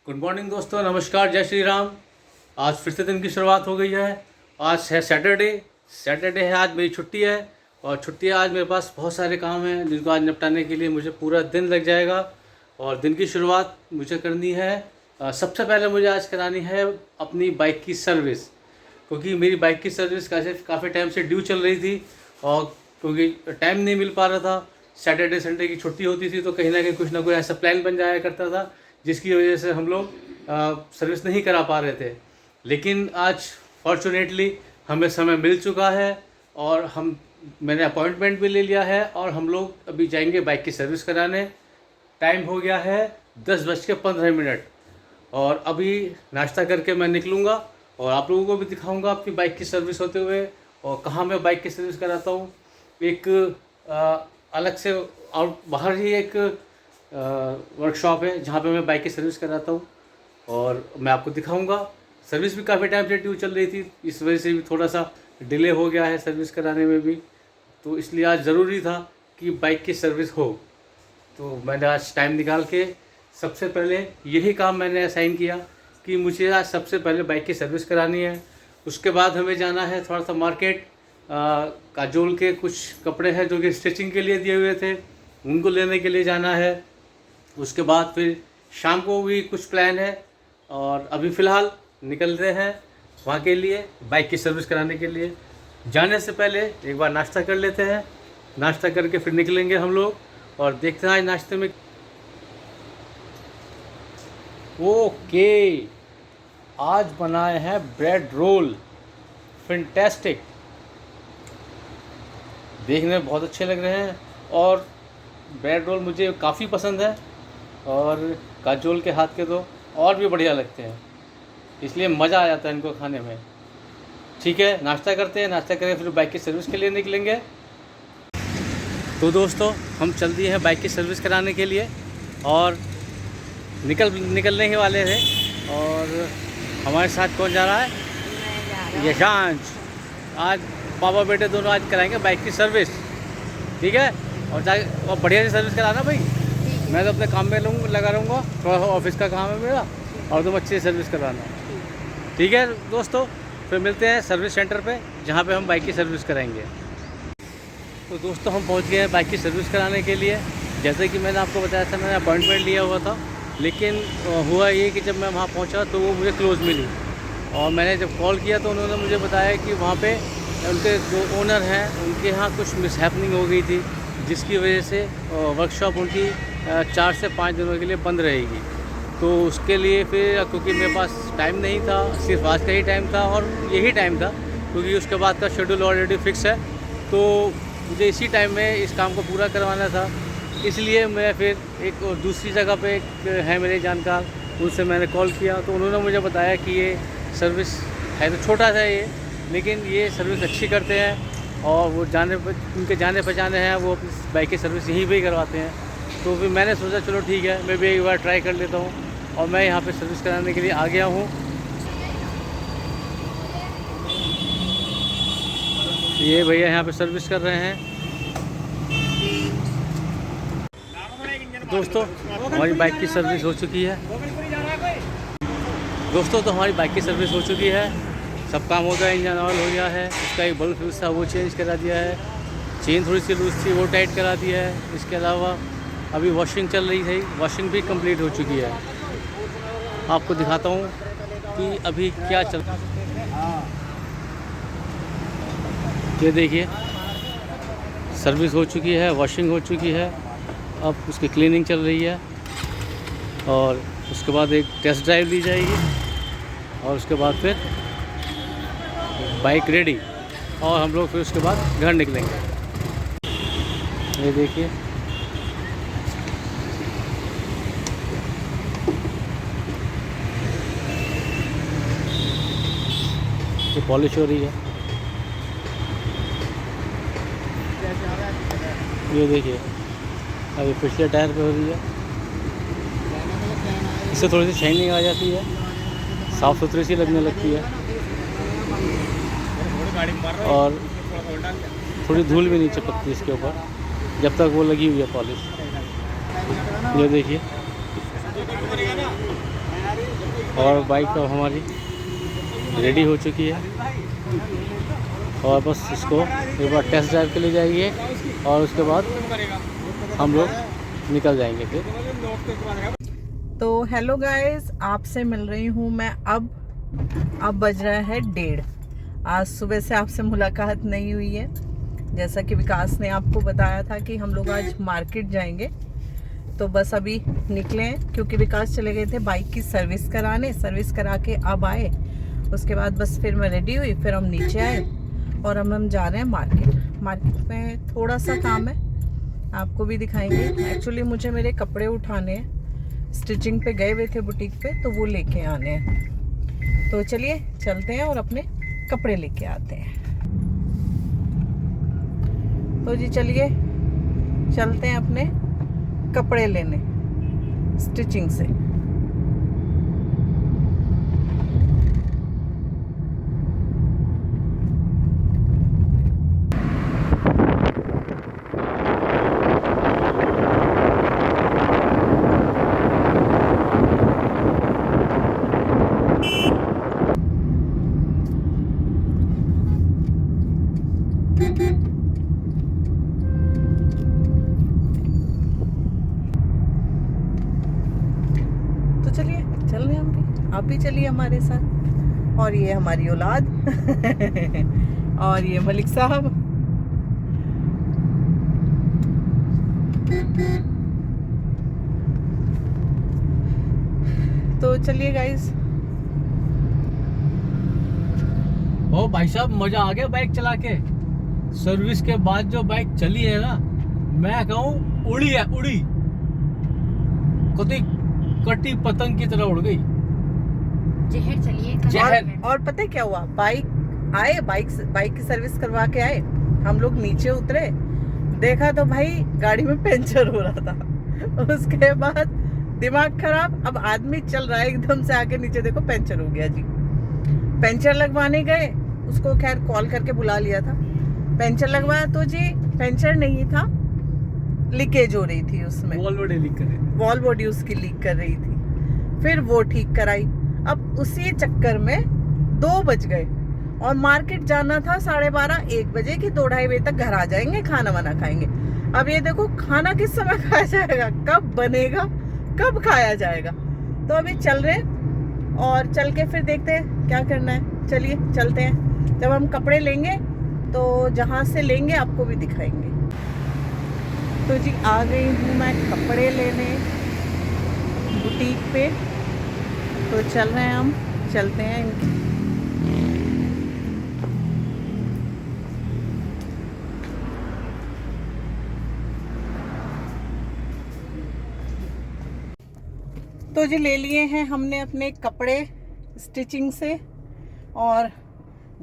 Good morning दोस्तों, नमस्कार, जय श्री राम। आज फिर से दिन की शुरुआत हो गई है। आज है सैटरडे है, आज मेरी छुट्टी है। और छुट्टी है आज, मेरे पास बहुत सारे काम हैं जिनको आज निपटाने के लिए मुझे पूरा दिन लग जाएगा। और दिन की शुरुआत मुझे करनी है, सबसे पहले मुझे आज करानी है अपनी बाइक की सर्विस, क्योंकि मेरी बाइक की सर्विस काफ़ी टाइम से ड्यू चल रही थी। और क्योंकि टाइम नहीं मिल पा रहा था, सैटरडे संडे की छुट्टी होती थी, तो कहीं ना कुछ ऐसा प्लान बन जाया करता था जिसकी वजह से हम लोग सर्विस नहीं करा पा रहे थे। लेकिन आज फॉर्चुनेटली हमें समय मिल चुका है और मैंने अपॉइंटमेंट भी ले लिया है और हम लोग अभी जाएंगे बाइक की सर्विस कराने। टाइम हो गया है 10:15 और अभी नाश्ता करके मैं निकलूँगा और आप लोगों को भी दिखाऊंगा अपनी बाइक की सर्विस होते हुए और कहाँ मैं बाइक की सर्विस कराता हूँ। एक अलग से बाहर ही एक वर्कशॉप है जहाँ पे मैं बाइक की सर्विस कराता हूँ और मैं आपको दिखाऊंगा। सर्विस भी काफ़ी टाइम से ड्यू चल रही थी, इस वजह से भी थोड़ा सा डिले हो गया है सर्विस कराने में भी, तो इसलिए आज ज़रूरी था कि बाइक की सर्विस हो। तो मैंने आज टाइम निकाल के सबसे पहले यही काम मैंने असाइन किया कि मुझे आज सबसे पहले बाइक की सर्विस करानी है। उसके बाद हमें जाना है थोड़ा सा मार्केट, काजोल के कुछ कपड़े हैं जो कि स्टिचिंग के लिए दिए हुए थे, उनको लेने के लिए जाना है। उसके बाद फिर शाम को भी कुछ प्लान है और अभी फ़िलहाल निकल रहे हैं वहाँ के लिए, बाइक की सर्विस कराने के लिए। जाने से पहले एक बार नाश्ता कर लेते हैं, नाश्ता करके फिर निकलेंगे हम लोग और देखते हैं आज नाश्ते में। ओके, आज बनाए हैं ब्रेड रोल, फैंटास्टिक, देखने में बहुत अच्छे लग रहे हैं और ब्रेड रोल मुझे काफ़ी पसंद है और काजोल के हाथ के तो और भी बढ़िया लगते हैं, इसलिए मज़ा आ जाता है इनको खाने में। ठीक है, नाश्ता करते हैं, नाश्ता करके फिर बाइक की सर्विस के लिए निकलेंगे। तो दोस्तों, हम चल दिए हैं बाइक की सर्विस कराने के लिए और निकलने ही वाले थे। और हमारे साथ कौन जा रहा है? यशांश। आज पापा बेटे दोनों आज कराएंगे बाइक की सर्विस, ठीक है। और बढ़िया से सर्विस कराना भाई, मैं तो अपने काम में लगा रहूँगा, थोड़ा सा ऑफिस का काम है मेरा, और तुम अच्छी सर्विस करवाना, ठीक है दोस्तों। फिर मिलते हैं सर्विस सेंटर पे जहाँ पे हम बाइक की सर्विस कराएंगे। तो दोस्तों, हम पहुँच गए हैं बाइक की सर्विस कराने के लिए। जैसे कि मैंने आपको बताया था, मैंने अपॉइंटमेंट लिया हुआ था, लेकिन हुआ ये कि जब मैं वहाँ पहुँचा तो वो मुझे क्लोज़ मिली। और मैंने जब कॉल किया तो उन्होंने मुझे बताया कि वहाँ पर उनके जो ओनर हैं उनके यहाँ कुछ मिसहैपनिंग हो गई थी, जिसकी वजह से वर्कशॉप उनकी 4 से 5 दिनों के लिए बंद रहेगी। तो उसके लिए फिर, क्योंकि मेरे पास टाइम नहीं था, सिर्फ आज का ही टाइम था और यही टाइम था, क्योंकि उसके बाद का शेड्यूल ऑलरेडी फिक्स है, तो मुझे इसी टाइम में इस काम को पूरा करवाना था। इसलिए मैं फिर एक दूसरी जगह पे एक है मेरे जानकार, उनसे मैंने कॉल किया तो उन्होंने मुझे बताया कि ये सर्विस है तो छोटा सा ये, लेकिन ये सर्विस अच्छी करते हैं और वो उनके जाने पहचाने हैं, वो अपनी बाइक की सर्विस यहीं पर ही करवाते हैं। तो फिर मैंने सोचा चलो ठीक है, मैं भी एक बार ट्राई कर लेता हूँ और मैं यहाँ पे सर्विस कराने के लिए आ गया हूँ। ये भैया यहाँ पे सर्विस कर रहे हैं। दोस्तों, हमारी बाइक की सर्विस हो चुकी है। तो हमारी बाइक की सर्विस हो चुकी है, सब काम हो गया, इंजन ऑयल हो गया है, उसका एक बल्ब फ्यूज था वो चेंज करा दिया है, चेन थोड़ी सी लूज थी वो टाइट करा दिया है। इसके अलावा अभी वॉशिंग चल रही थी, वॉशिंग भी कंप्लीट हो चुकी है। आपको दिखाता हूँ कि अभी क्या चल रहा है। ये देखिए, सर्विस हो चुकी है, वॉशिंग हो चुकी है, अब उसकी क्लीनिंग चल रही है और उसके बाद एक टेस्ट ड्राइव ली जाएगी और उसके बाद फिर बाइक रेडी और हम लोग फिर उसके बाद घर निकलेंगे। ये देखिए, ये पॉलिश हो रही है, ये देखिए अभी पिछले टायर पे हो रही है, इससे थोड़ी सी शाइनिंग आ जाती है, साफ़ सुथरी सी लगने लगती है और थोड़ी धूल भी नहीं चिपकती इसके ऊपर जब तक वो लगी हुई है पॉलिश। ये देखिए, और बाइक तो हमारी रेडी हो चुकी है और बस इसको एक बार टेस्ट ड्राइव के लिए जाएंगे और उसके बाद हम लोग निकल जाएंगे फिर। तो हेलो गाइस, आपसे मिल रही हूँ मैं अब बज रहा है 1:30। आज सुबह से आपसे मुलाकात नहीं हुई है। जैसा कि विकास ने आपको बताया था कि हम लोग आज मार्केट जाएंगे, तो बस अभी निकले हैं क्योंकि विकास चले गए थे बाइक की सर्विस कराने। सर्विस करा के अब आए, उसके बाद बस फिर मैं रेडी हुई, फिर हम नीचे आए और हम जा रहे हैं मार्केट। मार्केट में थोड़ा सा काम है, आपको भी दिखाएंगे। एक्चुअली मुझे मेरे कपड़े उठाने हैं, स्टिचिंग पे गए हुए थे बुटीक पे, तो वो लेके आने हैं। तो चलिए चलते हैं और अपने कपड़े लेके आते हैं। तो जी चलिए चलते हैं अपने कपड़े लेने स्टिचिंग से। तो चलिए चल रहे हैं हम भी, आप भी चलिए हमारे साथ। और ये हमारी औलाद और ये मलिक साहब। तो चलिए गाइस। ओ भाई साहब, मजा आ गया बाइक चला के। सर्विस के बाद जो बाइक चली है ना, मैं कहूँ उड़ी है, उड़ी कटी पतंग की तरह उड़ गई। जहर चलिए जहर। और पता है क्या हुआ, बाइक की सर्विस करवा के आए, हम लोग नीचे उतरे, देखा तो भाई गाड़ी में पंचर हो रहा था। उसके बाद दिमाग खराब, अब आदमी चल रहा है, एकदम से आके नीचे देखो पंचर हो गया जी। पंचर लगवाने गए, उसको खैर कॉल करके बुला लिया था। पंचर लगवाया तो जी पंचर नहीं था, लीकेज हो रही थी उसमें, वॉल बॉडी उसकी लीक कर रही थी। फिर वो ठीक कराई। अब उसी चक्कर में 2 बज गए और मार्केट जाना था 12:30 1 बजे की, 2-2:30 बजे तक घर आ जाएंगे, खाना वाना खाएंगे। अब ये देखो खाना किस समय खाया जाएगा, कब बनेगा, कब खाया जाएगा। तो अभी चल रहे और चल के फिर देखते हैं क्या करना है। चलिए चलते हैं। जब हम कपड़े लेंगे तो जहाँ से लेंगे आपको भी दिखाएंगे। तो जी आ गई हूँ मैं कपड़े लेने बुटीक पे। तो चल रहे हैं, हम चलते हैं इनके। तो जी ले लिए हैं हमने अपने कपड़े स्टिचिंग से और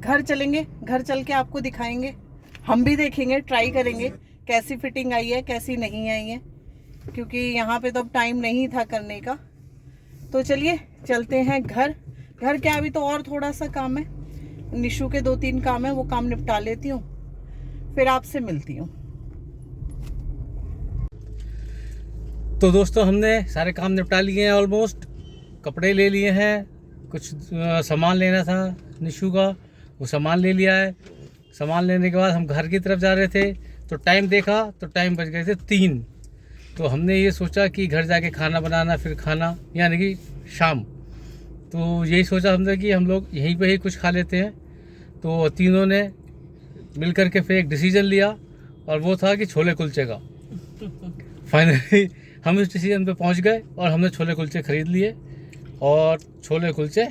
घर चलेंगे। घर चल के आपको दिखाएंगे, हम भी देखेंगे, ट्राई करेंगे कैसी फिटिंग आई है कैसी नहीं आई है, क्योंकि यहाँ पे तो अब टाइम नहीं था करने का। तो चलिए चलते हैं घर। घर क्या, अभी तो और थोड़ा सा काम है, निशु के 2-3 काम है, वो काम निपटा लेती हूँ, फिर आपसे मिलती हूँ। तो दोस्तों, हमने सारे काम निपटा लिए हैं ऑलमोस्ट। कपड़े ले लिए हैं, कुछ सामान लेना था निशु का, वो सामान ले लिया है। सामान लेने के बाद हम घर की तरफ जा रहे थे, तो टाइम देखा तो टाइम बज गए थे 3। तो हमने ये सोचा कि घर जाके खाना बनाना, फिर खाना, यानी कि शाम। तो यही सोचा हमने कि हम लोग यहीं पे ही कुछ खा लेते हैं। तो तीनों ने मिल कर के फिर एक डिसीजन लिया, और वो था कि छोले कुलचे का। फाइनली हम इस डिसीजन पे पहुंच गए और हमने छोले कुलचे ख़रीद लिए। और छोले कुलचे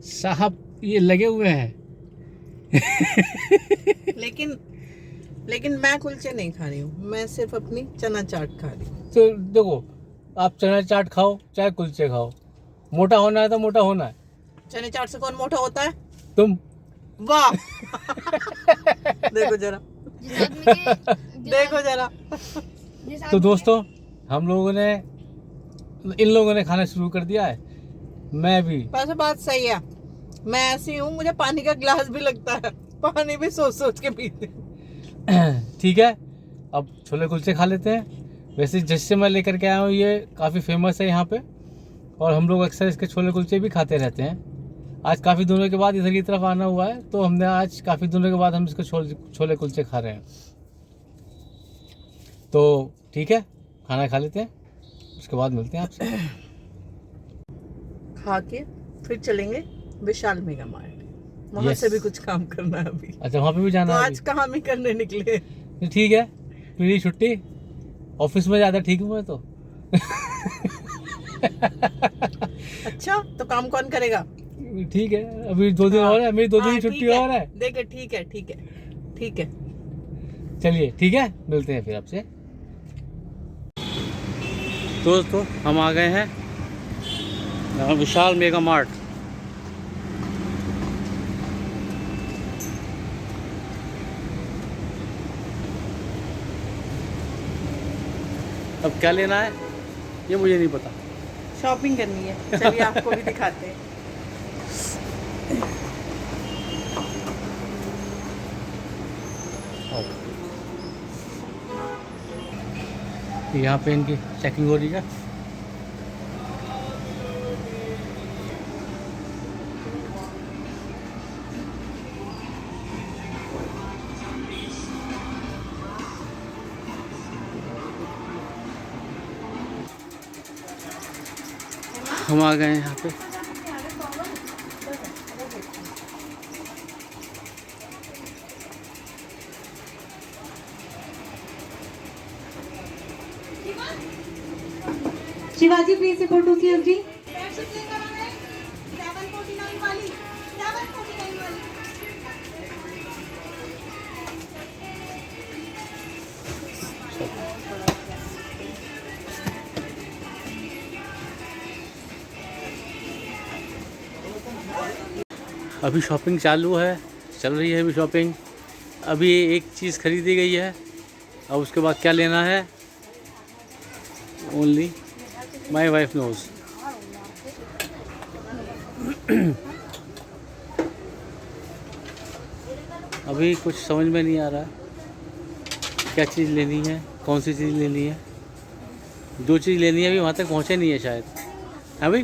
साहब ये लगे हुए हैं। लेकिन मैं कुलचे नहीं खा रही हूँ, मैं सिर्फ अपनी चना चाट खा रही हूँ। तो देखो, आप चना चाट खाओ चाहे कुलचे खाओ, मोटा होना है तो मोटा होना है। चने चाट से कौन मोटा होता है? तुम। वाह। देखो जरा, देखो जरा। तो दोस्तों, हम लोगों ने, इन लोगों ने खाना शुरू कर दिया है, मैं भी। वैसे बात सही है, मैं ऐसी हूँ, मुझे पानी का गिलास भी लगता है, पानी भी सोच सोच के पीते। ठीक है, अब छोले कुलचे खा लेते हैं। वैसे जिससे मैं लेकर के आया हूँ ये काफ़ी फेमस है यहाँ पे, और हम लोग अक्सर इसके छोले कुलचे भी खाते रहते हैं। आज काफ़ी दिनों के बाद इधर की तरफ आना हुआ है, तो हमने आज काफ़ी दिनों के बाद हम इसके छोले कुलचे खा रहे हैं। तो ठीक है, खाना खा लेते हैं, उसके बाद मिलते हैं आपसे। खा के फिर चलेंगे विशाल मेगा मार्ट, वहाँ Yes. से भी कुछ काम करना है अभी। अच्छा, वहाँ पे भी जाना तो है आज कहाँ में करने निकले? अभी? ठीक है, मेरी छुट्टी, ऑफिस में ज़्यादा ठीक हूँ मैं तो। अच्छा, तो काम कौन करेगा? ठीक है, अभी 2 दिन और है, मेरी 2 दिन हाँ, की छुट्टी ठीक है। और है। देखे, ठीक है ठीक है ठीक है। चलिए ठीक है, मिलते हैं फिर आपसे। दोस्तों हम आ गए हैं विशाल मेगा मार्ट। अब क्या लेना है ये मुझे नहीं पता। शॉपिंग करनी है, चलिए आपको भी दिखाते हैं। यहाँ पे इनकी चेकिंग हो रही है। हम आ गए हैं यहाँ पे। Shivaji please report to CSD. अभी शॉपिंग चालू है, चल रही है अभी शॉपिंग। अभी एक चीज़ खरीदी गई है, अब उसके बाद क्या लेना है ओनली माई वाइफ नोज। अभी कुछ समझ में नहीं आ रहा क्या चीज़ लेनी है, कौन सी चीज़ लेनी है। जो चीज़ लेनी है अभी वहाँ तक पहुँचे नहीं है शायद। हाँ भाई,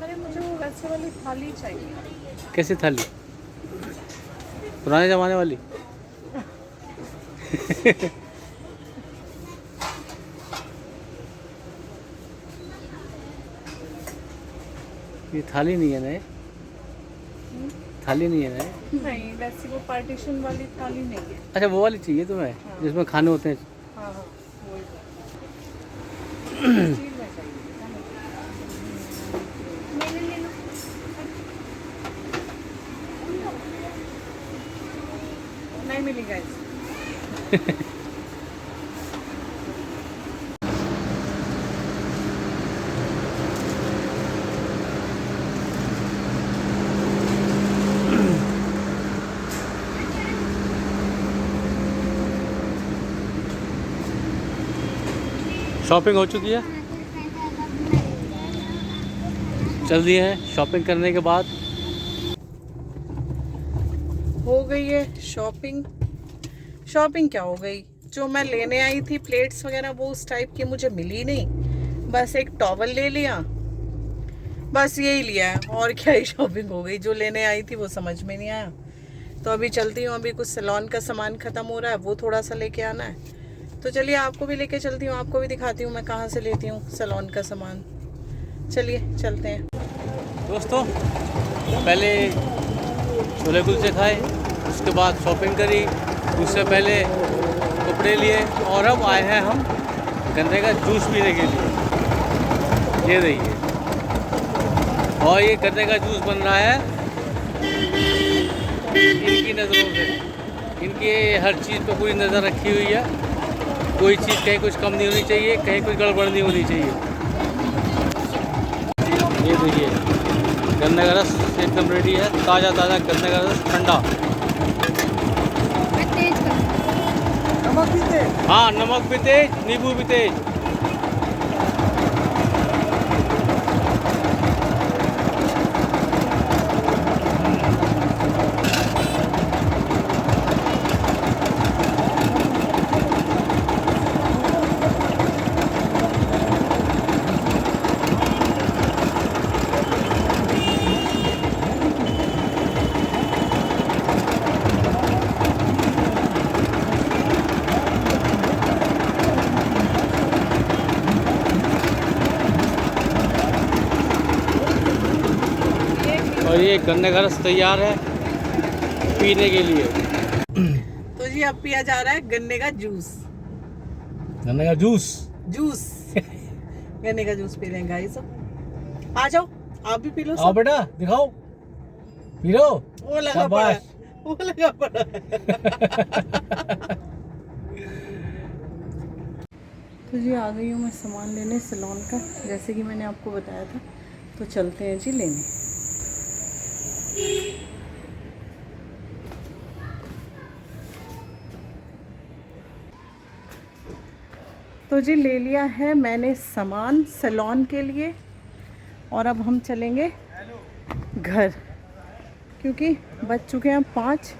अरे मुझे वो वैसे वाली थाली चाहिए। कैसे थाली? पुराने ज़माने वाली? ये थाली नहीं है ना, ये थाली नहीं है ना ये? नहीं, वैसी वो पार्टीशन वाली थाली नहीं है। अच्छा, वो वाली चाहिए तुम्हें जिसमें खाने होते हैं। हाँ हाँ, वही स्टील में चाहिए। ले लो। नहीं मिलेगा इसमें। शॉपिंग हो चुकी है, चल दिए हैं शॉपिंग करने के बाद। हो गई है शॉपिंग। शॉपिंग क्या हो गई, जो मैं लेने आई थी प्लेट्स वगैरह वो उस टाइप की मुझे मिली नहीं, बस एक टॉवल ले लिया, बस यही लिया है। और क्या ही शॉपिंग हो गई, जो लेने आई थी वो समझ में नहीं आया। तो अभी चलती हूँ, अभी कुछ सैलून का सामान ख़त्म हो रहा है, वो थोड़ा सा लेके आना है। तो चलिए आपको भी लेके चलती हूँ, आपको भी दिखाती हूँ मैं कहाँ से लेती हूँ सैलून का सामान। चलिए चलते हैं। दोस्तों पहले छोले कुलचे खाए, उसके बाद शॉपिंग करी, उससे पहले कपड़े लिए, और अब आए हैं हम गन्ने का जूस पीने के लिए। ये देखिए, और ये गन्ने का जूस बन रहा है इनकी नज़रों से। इनकी हर चीज़ पे पूरी नज़र रखी हुई है, कोई चीज़ कहीं कुछ कम नहीं होनी चाहिए, कहीं कुछ गड़बड़ नहीं होनी चाहिए। ये देखिए गन्ने का रस एकदम रेडी है, ताज़ा ताज़ा गन्ने का रस ठंडा। तेज कर। हाँ, नमक भी तेज, नींबू भी तेज। और ये गन्ने का रस तैयार है पीने के लिए। तो जी अब पिया जा रहा है गन्ने का जूस। गन्ने का जूस। गन्ने का जूस पी रहे हैं गाइस। आ जाओ आप भी पी लो आओ सब। बेटा दिखाओ, पी लो। वो लगा पड़ा है, वो लगा पड़ा है। तो जी आ गई हूँ मैं सामान लेने सैलून का, जैसे कि मैंने आपको बताया था। तो चलते हैं जी लेने। तो जी ले लिया है मैंने सामान सैलून के लिए, और अब हम चलेंगे घर, क्योंकि बज चुके हैं 5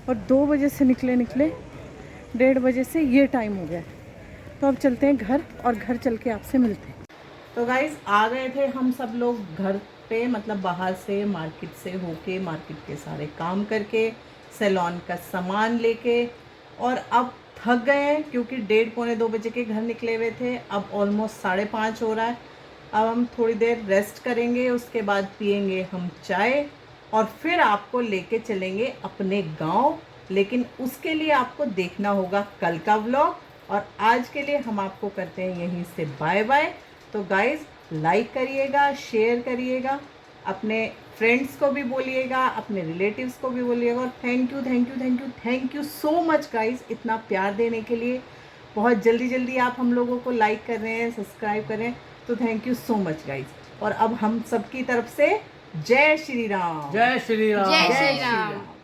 और 2 बजे से निकले 1:30 बजे से ये टाइम हो गया। तो अब चलते हैं घर, और घर चल के आपसे मिलते हैं। तो गाइज आ गए थे हम सब लोग घर पे, मतलब बाहर से मार्केट से होके, मार्केट के सारे काम करके, सैलून का सामान लेके, और अब थक गए हैं क्योंकि 1:30-2 बजे के घर निकले हुए थे। अब ऑलमोस्ट 5:30 हो रहा है। अब हम थोड़ी देर रेस्ट करेंगे, उसके बाद पियेंगे हम चाय, और फिर आपको लेके चलेंगे अपने गांव। लेकिन उसके लिए आपको देखना होगा कल का व्लॉग, और आज के लिए हम आपको करते हैं यहीं से बाय बाय। तो गाइज लाइक करिएगा, शेयर करिएगा, अपने फ्रेंड्स को भी बोलिएगा, अपने रिलेटिव्स को भी बोलिएगा, और thank you so much guys इतना प्यार देने के लिए। बहुत जल्दी आप हम लोगों को लाइक कर रहे हैं, सब्सक्राइब कर रहे हैं, तो thank you so much guys. और अब हम सबकी तरफ से जय श्री राम। जय श्री राम। जय जय श्री श्री राम। राम।